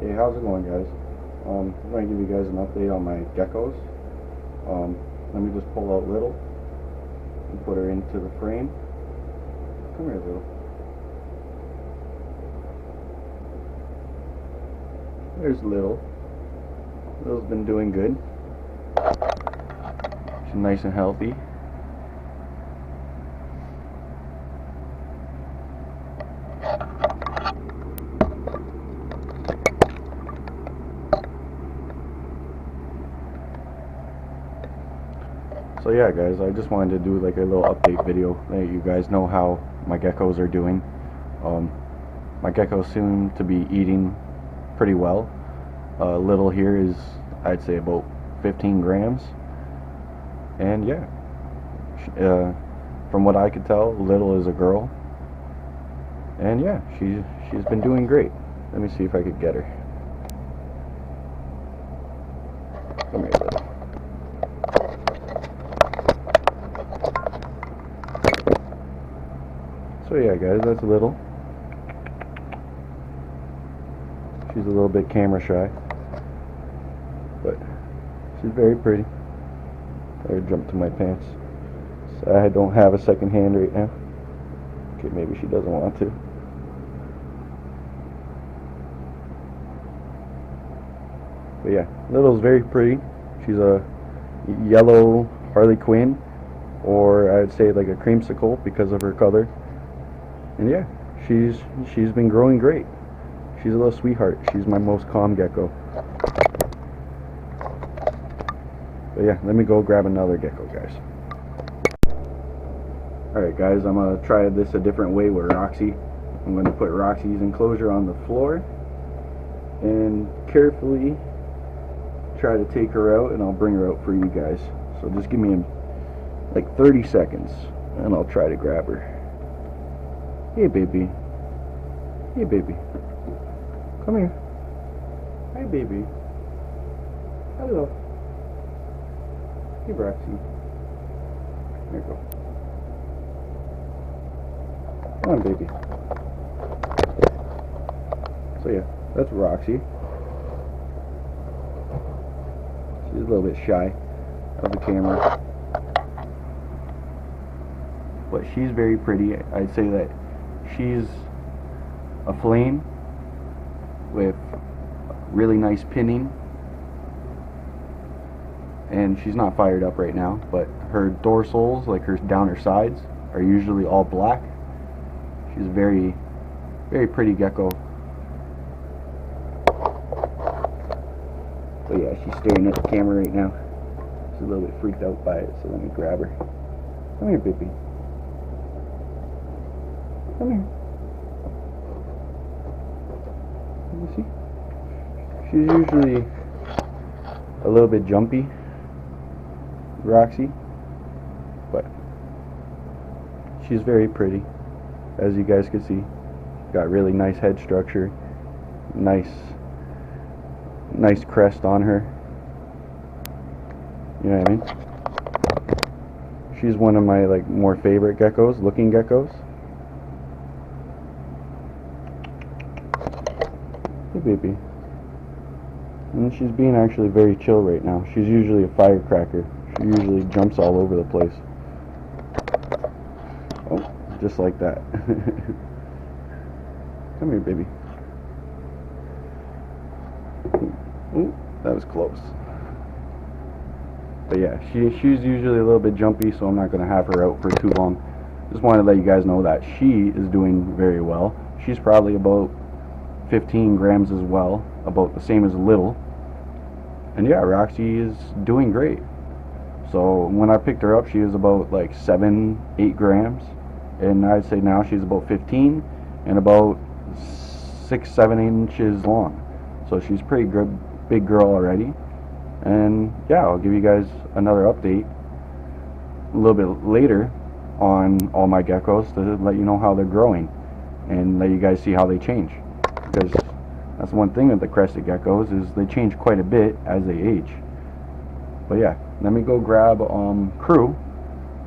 Hey, how's it going, guys? I'm going to give you guys an update on my geckos. Let me just pull out Little and put her into the frame. Come here, Little. There's Little. Little's been doing good. She's nice and healthy. So yeah, guys, I just wanted to do like a little update video, let you guys know how my geckos are doing. My geckos seem to be eating pretty well. Little here is, I'd say, about 15 grams. And yeah, from what I could tell, Little is a girl. And yeah, she's been doing great. Let me see if I could get her. Come here, Little. So yeah, guys, that's Little. She's a little bit camera shy, but she's very pretty. I jumped to my pants. So I don't have a second hand right now. Okay, maybe she doesn't want to. But yeah, Little's very pretty. She's a yellow Harley Quinn, or I'd say like a creamsicle because of her color. And yeah, she's been growing great. She's a little sweetheart. She's my most calm gecko. But yeah, let me go grab another gecko, guys. Alright, guys, I'm going to try this a different way with Roxy. I'm going to put Roxy's enclosure on the floor and carefully try to take her out, and I'll bring her out for you guys. So just give me like 30 seconds and I'll try to grab her. Hey, baby. Hey, baby. Come here. Hi, baby. Hello. Hey, Roxy. There you go. Come on, baby. So yeah, that's Roxy. She's a little bit shy of the camera, but she's very pretty. I'd say that she's a flame with really nice pinning, and she's not fired up right now, but her dorsals, like down her sides, are usually all black. She's a very, very pretty gecko. But yeah, she's staring at the camera right now. She's a little bit freaked out by it, so let me grab her. Come here, baby. Come here. You see? She's usually a little bit jumpy, Roxy, but she's very pretty, as you guys can see. Got really nice head structure, nice crest on her. You know what I mean? She's one of my like more favorite geckos, looking geckos. Hey, baby. And she's being actually very chill right now. She's usually a firecracker. She usually jumps all over the place. Oh, just like that. Come here, baby. Ooh, that was close. But yeah, she's usually a little bit jumpy, so I'm not going to have her out for too long. Just wanted to let you guys know that she is doing very well. She's probably about 15 grams as well, about the same as Little. And yeah, Roxy is doing great. So when I picked her up, she was about like 7-8 grams, and I'd say now she's about 15 and about 6-7 inches long. So she's pretty good, big girl already. And yeah, I'll give you guys another update a little bit later on all my geckos to let you know how they're growing and let you guys see how they change. Because that's one thing with the crested geckos, is they change quite a bit as they age. But yeah, let me go grab Crew,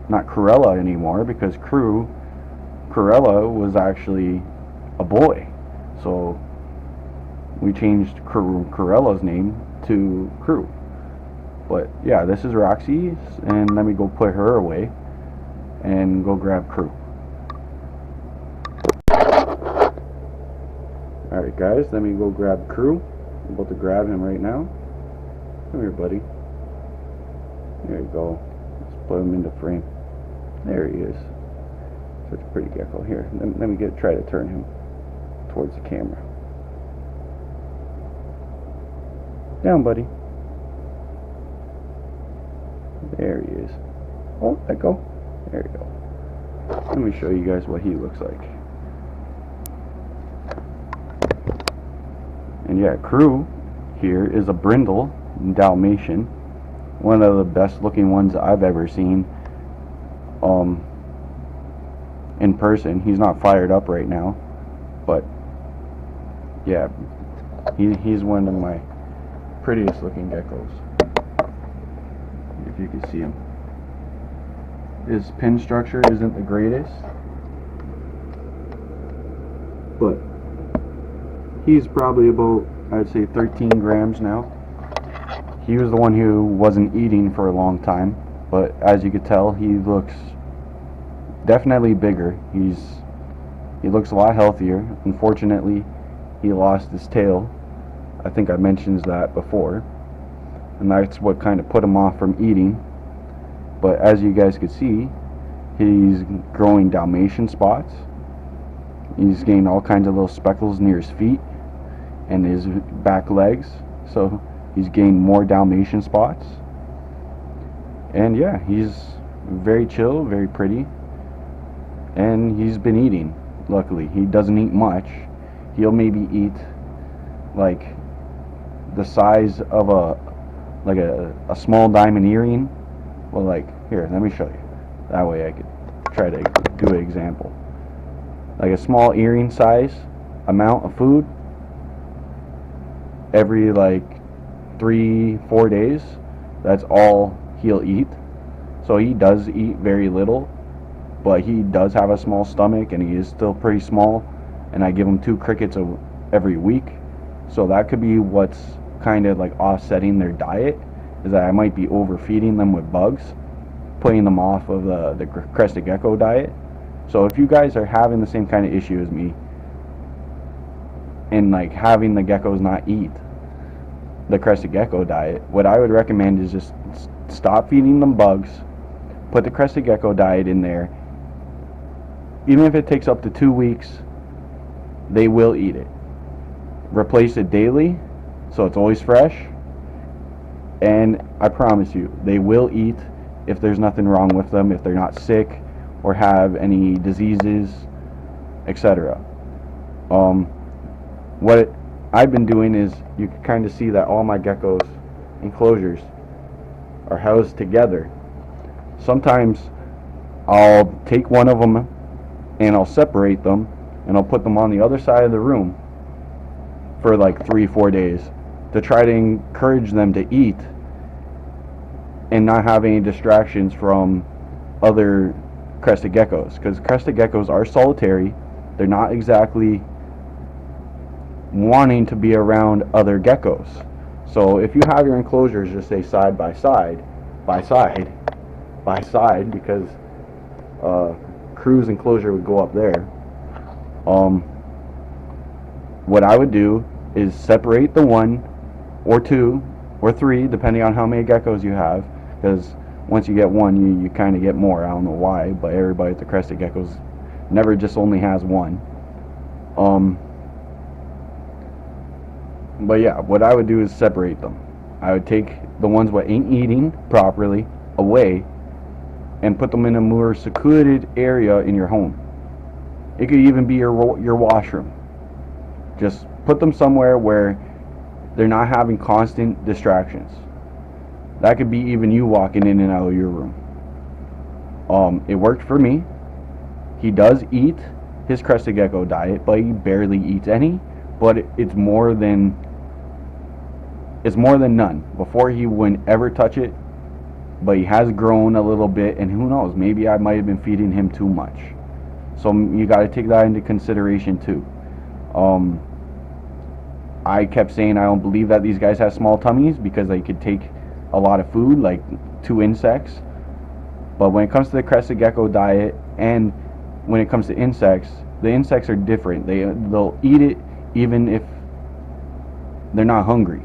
not Corella anymore, because Corella was actually a boy. So we changed Corella's name to Crew. But yeah, this is Roxy, and let me go put her away and go grab Crew. Alright guys, let me go grab Crew. I'm about to grab him right now. Come here, buddy. There you go. Let's put him into frame. There he is. Such a pretty gecko. Here, let me try to turn him towards the camera. Down, buddy. There he is. Oh, let go. There you go. Let me show you guys what he looks like. And yeah, Crew here is a brindle Dalmatian. One of the best looking ones I've ever seen. In person. He's not fired up right now, but yeah, he's one of my prettiest looking geckos. If you can see him. His pin structure isn't the greatest, but he's probably about, I'd say, 13 grams now. He was the one who wasn't eating for a long time, but as you could tell, he looks definitely bigger. He looks a lot healthier. Unfortunately, he lost his tail. I think I mentioned that before, and that's what kind of put him off from eating. But as you guys could see, he's growing Dalmatian spots. He's gained all kinds of little speckles near his feet and his back legs, so he's gained more Dalmatian spots. And yeah, he's very chill, very pretty, and he's been eating. Luckily, he doesn't eat much. He'll maybe eat like the size of a small diamond earring. Well, like, here, let me show you. That way I could try to do an example. Like a small earring size amount of food every like 3-4 days. That's all he'll eat. So he does eat very little, but he does have a small stomach and he is still pretty small, and I give him 2 crickets every week. So that could be what's kind of like offsetting their diet, is that I might be overfeeding them with bugs, putting them off of the crested gecko diet. So if you guys are having the same kind of issue as me and like having the geckos not eat the crested gecko diet, what I would recommend is just stop feeding them bugs, put the crested gecko diet in there. Even if it takes up to 2 weeks, they will eat it. Replace it daily so it's always fresh, and I promise you they will eat if there's nothing wrong with them, if they're not sick or have any diseases, etc. What I've been doing is, you can kind of see that all my geckos enclosures are housed together. Sometimes I'll take one of them and I'll separate them and I'll put them on the other side of the room for like 3-4 days to try to encourage them to eat and not have any distractions from other crested geckos, because crested geckos are solitary. They're not exactly wanting to be around other geckos. So if you have your enclosures just say side by side, because Crew's enclosure would go up there, what I would do is separate the 1 or 2 or 3 depending on how many geckos you have, because once you get 1 you kind of get more. I don't know why, but everybody at the crested geckos never just only has 1. But yeah, what I would do is separate them. I would take the ones that ain't eating properly away and put them in a more secluded area in your home. It could even be your washroom. Just put them somewhere where they're not having constant distractions. That could be even you walking in and out of your room. It worked for me. He does eat his crested gecko diet, but he barely eats any. But it's more than none. Before he wouldn't ever touch it, but he has grown a little bit, and who knows, maybe I might have been feeding him too much. So you got to take that into consideration too. I kept saying I don't believe that these guys have small tummies because they could take a lot of food, like 2 insects. But when it comes to the crested gecko diet, and when it comes to insects, the insects are different. They'll eat it even if they're not hungry.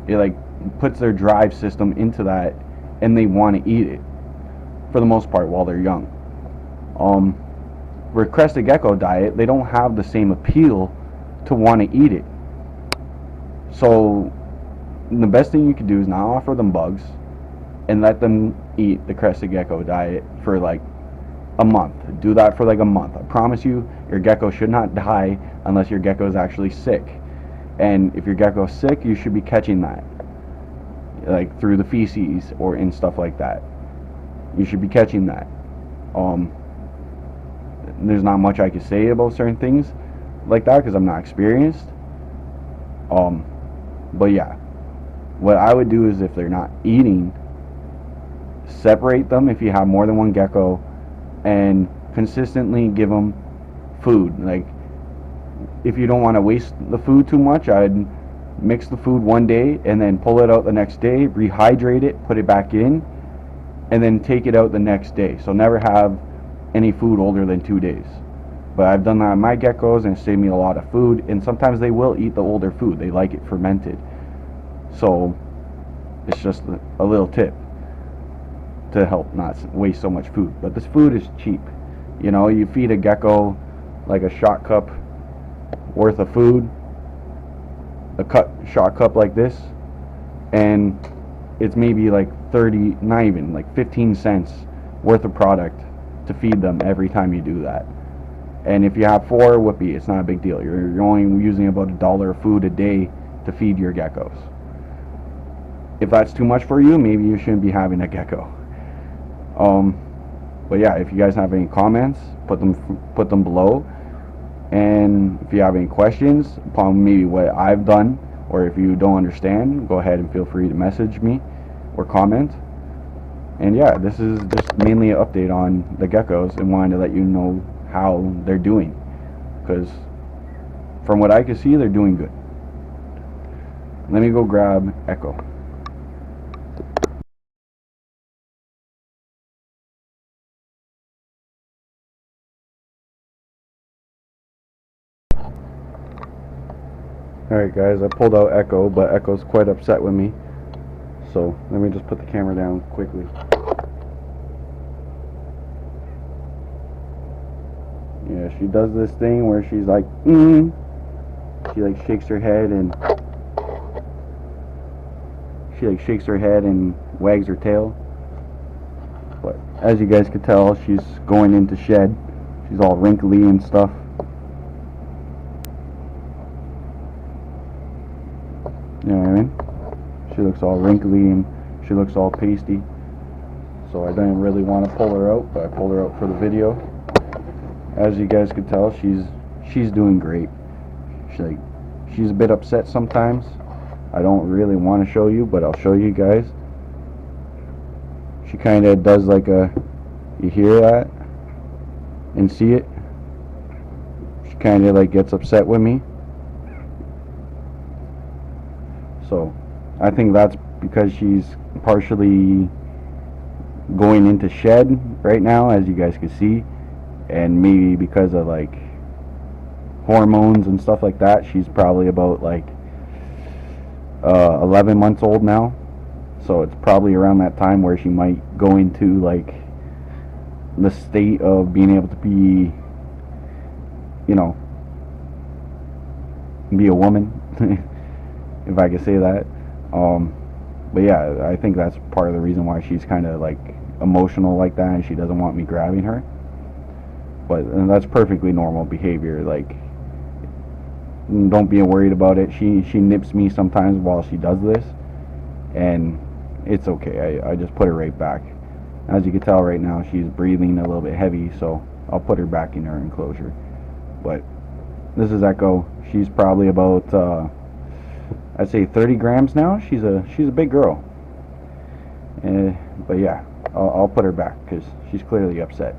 It like puts their drive system into that, and they want to eat it for the most part while they're young. For crested gecko diet, they don't have the same appeal to want to eat it. So the best thing you could do is not offer them bugs and let them eat the crested gecko diet for like a month. Do that for like a month. I promise you, your gecko should not die unless your gecko is actually sick. And if your gecko is sick, you should be catching that, like through the feces or in stuff like that. You should be catching that. There's not much I can say about certain things like that because I'm not experienced. But yeah, what I would do is if they're not eating, separate them if you have more than one gecko, and consistently give them food. Like, if you don't want to waste the food too much, I'd mix the food one day and then pull it out the next day, rehydrate it, put it back in, and then take it out the next day. So never have any food older than 2 days. But I've done that on my geckos and it saved me a lot of food, and sometimes they will eat the older food. They like it fermented. So it's just a little tip to help not waste so much food. But this food is cheap. You know, you feed a gecko like a shot cup worth of food, shot cup like this, and it's maybe like 30, not even, like 15 cents worth of product to feed them every time you do that. And if you have 4, whoopee, it's not a big deal. You're only using about $1 of food a day to feed your geckos. If that's too much for you, maybe you shouldn't be having a gecko. But yeah, if you guys have any comments, put them below. And if you have any questions upon maybe what I've done, or if you don't understand, go ahead and feel free to message me or comment. And yeah, this is just mainly an update on the geckos and wanted to let you know how they're doing, because from what I can see, they're doing good. Let me go grab Echo. Alright guys, I pulled out Echo, but Echo's quite upset with me. So let me just put the camera down quickly. Yeah, she does this thing where she's like, She like shakes her head and wags her tail. But as you guys could tell, she's going into shed. She's all wrinkly and stuff. You know what I mean? She looks all wrinkly and she looks all pasty. So I didn't really want to pull her out, but I pulled her out for the video. As you guys could tell, she's doing great. She's a bit upset sometimes. I don't really want to show you, but I'll show you guys. She kind of does like a, you hear that and see it? She kind of like gets upset with me. So I think that's because she's partially going into shed right now, as you guys can see, and maybe because of like hormones and stuff like that. She's probably about like 11 months old now, so it's probably around that time where she might go into like the state of being able to be, you know, be a woman, if I could say that. But yeah, I think that's part of the reason why she's kind of like emotional like that, and she doesn't want me grabbing her. But that's perfectly normal behavior. Like, don't be worried about it. She nips me sometimes while she does this, and it's okay. I just put her right back. As you can tell right now, she's breathing a little bit heavy, so I'll put her back in her enclosure. But this is Echo. She's probably about I'd say 30 grams now. She's a big girl. But yeah, I'll put her back because she's clearly upset.